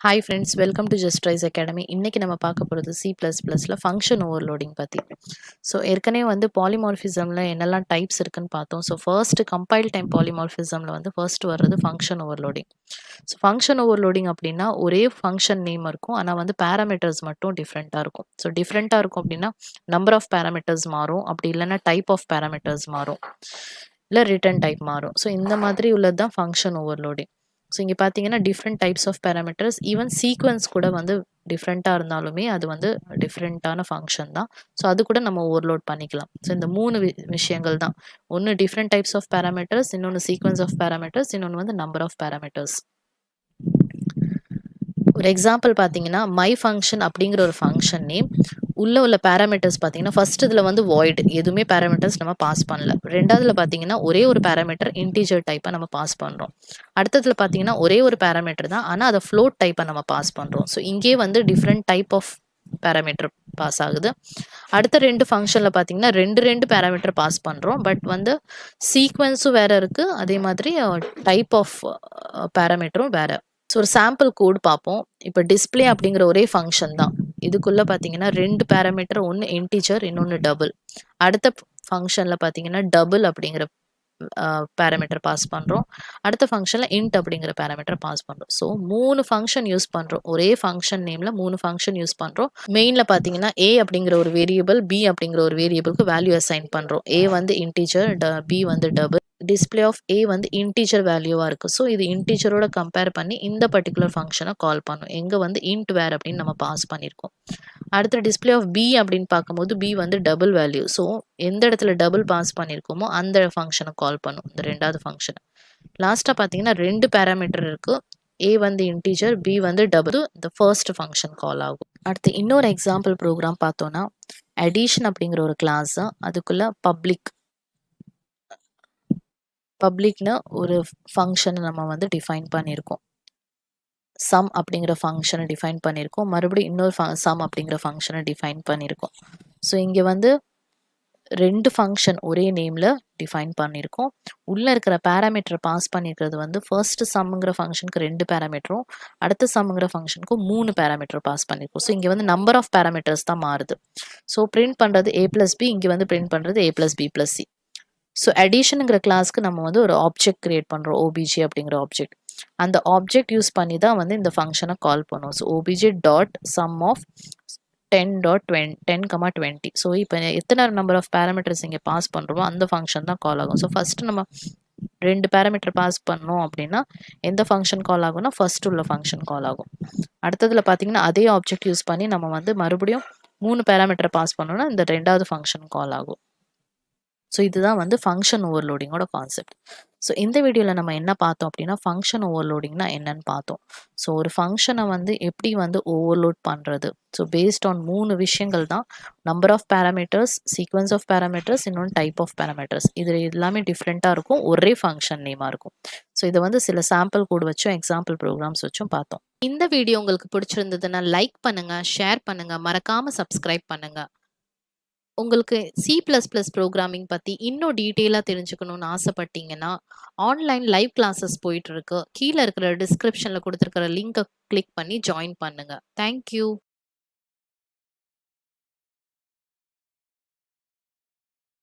Hi friends, welcome to Just Rise Academy. இன்னைக்கு நம்ம பார்க்க போகிறது C++ல ஃபங்க்ஷன் ஓவர்லோடிங் பற்றி. ஸோ ஏற்கனவே வந்து பாலிமார்ஃபிசமில் என்னெல்லாம் டைப்ஸ் இருக்குன்னு பார்த்தோம். ஸோ ஃபர்ஸ்ட் கம்பைல் டைம் பாலிமார்ஃபிசமில் வந்து ஃபர்ஸ்ட் வர்றது function overloading. So function overloading அப்படின்னா ஒரே ஃபங்க்ஷன் நேம் இருக்கும், ஆனால் வந்து பேராமீட்டர்ஸ் மட்டும் டிஃப்ரெண்ட்டாக இருக்கும். ஸோ டிஃப்ரெண்ட்டாக இருக்கும் அப்படின்னா நம்பர் ஆஃப் பேராமீட்டர்ஸ் மாறும், அப்படி இல்லைன்னா டைப் ஆஃப் பேராமீட்டர்ஸ் மாறும், இல்லை ரிட்டர்ன் டைப் மாறும். ஸோ இந்த மாதிரி உள்ளது தான் ஃபங்க்ஷன் ஓவர்லோடிங். ஸோ இங்கே பார்த்தீங்கன்னா different types of parameters, even sequence கூட வந்து டிஃப்ரெண்ட்டாக இருந்தாலுமே அது வந்து டிஃப்ரெண்ட்டான ஃபங்க்ஷன் தான். ஸோ அது கூட நம்ம ஓவர்லோட் பண்ணிக்கலாம். ஸோ இந்த மூணு விஷயங்கள் தான். ஒன்று டிஃப்ரெண்ட் டைப்ஸ் ஆஃப் பேராமீட்டர்ஸ், இன்னொன்று சீக்வன்ஸ் ஆஃப் பேராமீட்டர்ஸ், இன்னொன்று வந்து நம்பர் ஆஃப் பேராமீட்டர்ஸ். ஒரு எக்ஸாம்பிள் பார்த்தீங்கன்னா மை ஃபங்க்ஷன் அப்படிங்கிற ஒரு ஃபங்க்ஷன் நேம் உள்ள பேராமீட்டர்ஸ் பார்த்தீங்கன்னா ஃபர்ஸ்ட் இதில் வந்து வாய்ட், எதுவுமே பேராமீட்டர்ஸ் நம்ம பாஸ் பண்ணல. ரெண்டாவதுல பார்த்தீங்கன்னா ஒரே ஒரு பேராமீட்டர் இன்டீஜர் டைப்பை நம்ம பாஸ் பண்ணுறோம். அடுத்ததுல பார்த்தீங்கன்னா ஒரே ஒரு பேராமீட்டர் தான், ஆனால் அதை ஃப்ளோட் டைப்பை நம்ம பாஸ் பண்ணுறோம். ஸோ இங்கே வந்து different type of parameter pass ஆகுது. அடுத்த ரெண்டு ஃபங்க்ஷனில் பார்த்தீங்கன்னா ரெண்டு பேராமீட்டர் பாஸ் பண்ணுறோம், பட் வந்து சீக்வன்ஸும் வேறு இருக்குது, அதே மாதிரி டைப் ஆஃப் பேராமீட்டரும் வேறு. ஸோ ஒரு சாம்பிள் கோட் பார்ப்போம். இப்போ டிஸ்பிளே அப்படிங்கிற ஒரே ஃபங்க்ஷன் தான். இதுக்குள்ளே பார்த்தீங்கன்னா ரெண்டு பேராமீட்டர், ஒன்று இன்டீஜர், இன்னொன்று டபுள். அடுத்த ஃபங்க்ஷனில் பார்த்தீங்கன்னா டபுள் அப்படிங்கிற பேராமீட்டர் பாஸ் பண்ணுறோம். அடுத்த ஃபங்க்ஷனில் இன்ட் அப்படிங்கிற பேராமீட்டர் பாஸ் பண்ணுறோம். ஸோ 3 ஃபங்க்ஷன் யூஸ் பண்ணுறோம். ஒரே ஃபங்க்ஷன் நேமில் 3 ஃபங்க்ஷன் யூஸ் பண்ணுறோம். மெயினில் பார்த்தீங்கன்னா ஏ அப்படிங்கிற ஒரு வேரியபிள், பி அப்படிங்கிற ஒரு வேரியபிளுக்கு வேல்யூ அசைன் பண்ணுறோம். ஏ வந்து இன்டீஜர், பி வந்து டபுள். டிஸ்பிளே ஆஃப் ஏ வந்து இன்டீஜர் வேல்யூவாக இருக்குது. ஸோ இது இன்டீஜரோட கம்பேர் பண்ணி இந்த பர்டிகுலர் ஃபங்க்ஷனை கால் பண்ணும். எங்கே வந்து இன்ட் வேர் அப்படின்னு நம்ம பாஸ் பண்ணியிருக்கோம். அடுத்த டிஸ்பிளே ஆஃப் பி அப்படின்னு பார்க்கும்போது பி வந்து டபுள் வேல்யூ. ஸோ எந்த இடத்துல டபுள் பாஸ் பண்ணியிருக்கோமோ அந்த ஃபங்க்ஷனை கால் பண்ணும், இந்த ரெண்டாவது ஃபங்க்ஷனை. லாஸ்ட்டாக பார்த்தீங்கன்னா ரெண்டு பேராமீட்டர் இருக்குது. ஏ வந்து இன்டீஜர், பி வந்து டபுள். இந்த ஃபர்ஸ்ட் ஃபங்க்ஷன் கால் ஆகும். அடுத்து இன்னொரு எக்ஸாம்பிள் ப்ரோக்ராம் பார்த்தோன்னா அடிஷன் அப்படிங்கிற ஒரு கிளாஸ், அதுக்குள்ள பப்ளிக்னு ஒரு ஃபங்க்ஷனை நம்ம வந்து டிஃபைன் பண்ணியிருக்கோம். சம் அப்படிங்கிற ஃபங்க்ஷனை டிஃபைன் பண்ணியிருக்கோம், மறுபடியும் இன்னொரு சம் அப்படிங்கிற ஃபங்க்ஷனை டிஃபைன் பண்ணியிருக்கோம். ஸோ இங்கே வந்து ரெண்டு ஃபங்க்ஷன் ஒரே நேமில் டிஃபைன் பண்ணியிருக்கோம். உள்ளே இருக்கிற பேராமீட்டரை பாஸ் பண்ணியிருக்கிறது வந்து ஃபர்ஸ்ட் சம்ங்கிற ஃபங்க்ஷனுக்கு 2 பேராமீட்டரும், அடுத்த சம்ங்கிற ஃபங்க்ஷனுக்கு 3 பேராமீட்டர் பாஸ் பண்ணியிருக்கோம். ஸோ இங்கே வந்து நம்பர் ஆஃப் பேராமீட்டர்ஸ் தான் மாறுது. ஸோ பிரிண்ட் பண்ணுறது a + b, இங்கே வந்து பிரிண்ட் பண்ணுறது a + b + c. ஸோ அடிஷனுங்கிற கிளாஸ்க்கு நம்ம வந்து ஒரு ஆப்ஜெக்ட் கிரியேட் பண்ணுறோம், obj அப்படிங்கிற ஆப்ஜெக்ட். அந்த ஆப்ஜெக்ட் யூஸ் பண்ணி தான் வந்து இந்த ஃபங்க்ஷனை கால் பண்ணுவோம். So obj dot sum of 10.20. So இப்போ எத்தனை நம்பர் ஆஃப் பேராமீட்டர்ஸ் இங்கே பாஸ் பண்ணுறோமோ அந்த ஃபங்க்ஷன் தான் கால் ஆகும். ஸோ ஃபஸ்ட்டு நம்ம 2 பேராமீட்டர் பாஸ் பண்ணோம் அப்படின்னா எந்த ஃபங்க்ஷன் கால் ஆகும்னா ஃபர்ஸ்ட் உள்ள ஃபங்க்ஷன் கால் ஆகும். அடுத்ததில் பார்த்தீங்கன்னா அதே ஆப்ஜெக்ட் யூஸ் பண்ணி நம்ம வந்து மறுபடியும் 3 பேராமீட்டர் பாஸ் பண்ணோம்னா இந்த ரெண்டாவது ஃபங்க்ஷன் கால் ஆகும். ஸோ இதுதான் வந்து ஃபங்க்ஷன் ஓவர்லோடிங்கோட கான்செப்ட். ஸோ இந்த வீடியோவில் நம்ம என்ன பார்த்தோம் அப்படின்னா ஃபங்க்ஷன் ஓவர்லோடிங்னா என்னன்னு பார்த்தோம். ஸோ ஒரு ஃபங்க்ஷனை வந்து எப்படி வந்து ஓவர்லோட் பண்ணுறது. ஸோ பேஸ்ட் ஆன் 3 விஷயங்கள் தான். Number of parameters, sequence of parameters, இன்னொன்று டைப் ஆஃப் பேராமீட்டர்ஸ். இது எல்லாமே டிஃப்ரெண்ட்டாக இருக்கும், ஒரே ஃபங்க்ஷன் நேமாக இருக்கும். ஸோ இதை வந்து சில சாம்பிள் கோட் வச்சும் எக்ஸாம்பிள் ப்ரோக்ராம்ஸ் வச்சும் பார்த்தோம். இந்த வீடியோ உங்களுக்கு பிடிச்சிருந்ததுன்னா லைக் பண்ணுங்கள், ஷேர் பண்ணுங்கள், மறக்காமல் சப்ஸ்கிரைப் பண்ணுங்கள். உங்களுக்கு C++ ப்ரோக்ராமிங் பற்றி இன்னும் டீட்டெயிலாக தெரிஞ்சுக்கணும்னு ஆசைப்பட்டீங்கன்னா ஆன்லைன் லைவ் கிளாஸஸ் போயிட்டுருக்கு. கீழே இருக்கிற டிஸ்கிரிப்ஷனில் கொடுத்துருக்கிற லிங்கை கிளிக் பண்ணி ஜாயின் பண்ணுங்கள். தேங்க்யூ.